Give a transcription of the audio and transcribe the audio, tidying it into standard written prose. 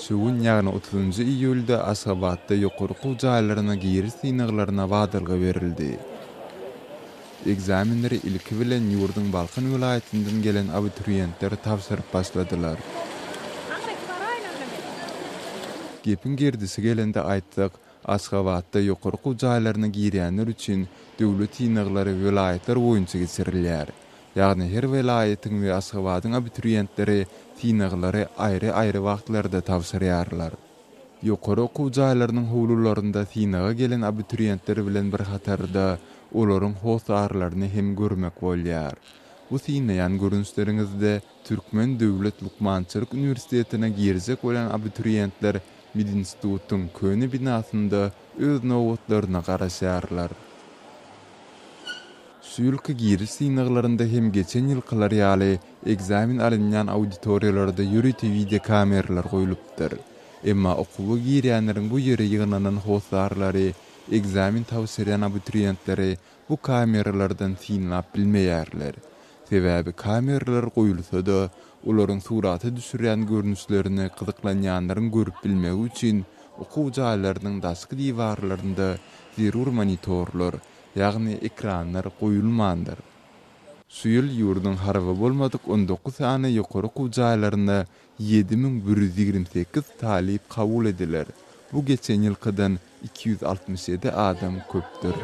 Sugun ýagny 30 iýulda Asabatda ýokurky jaýlaryna giriş synaglaryna badalga berildi. Egzaminleri ilki bilen ýurdun Balkan vilayetinden gelen abiturientler tapşyryp başladylar. Gepin gerdisi gelende aýtdyk, Asabatda ýokurky jaýlaryna girýänler üçin döwlet synaglary vilayetler boýunça geçirilýär. Ýagny her vilayetin we Asabatyň abiturientleri synaglary aýry-aýry wagtlarda tapşyrýarlar. Ýokary okuw jaýlarynyň howlularynda synaga gelen abiturientler bilen bir hatarda olaryň hosarlaryny hem görmek bolýar. Bu synaýan görünüşleriňizde Türkmen Döwlet Lukmançylyk Üniversitetine girecek bolan abiturientler Medinstitutyň köni binasynda öz nowatlaryna garaşýarlar. Suýulky giriş synaglarynda hem geçen ýylkylar ýaly egzamin alynýan auditoriýalarda ýürüti video kameralar goýulypdyr. Emma okuwy girýänleriň bu ýere ýygnanan hosarlary, egzamin tapşyrýan abiturientleri bu kameralardan synap bilmeýärler. Sebäbi kameralar goýulsa-da olaryň suraty düşürýän görnüşlerini gyzyklanýanlaryň görüp bilmegi üçin okuw jaýlarynyň daşky diwarlarynda zerur monitorlar, ýagny ekranlar goýulmandyr. Suýul ýurdun harby bolmadyk 19 sany ýokary okuw jaýlaryna 7128 talip kabul ediler. Bu geçen ýylkydan 267 adam köpdür.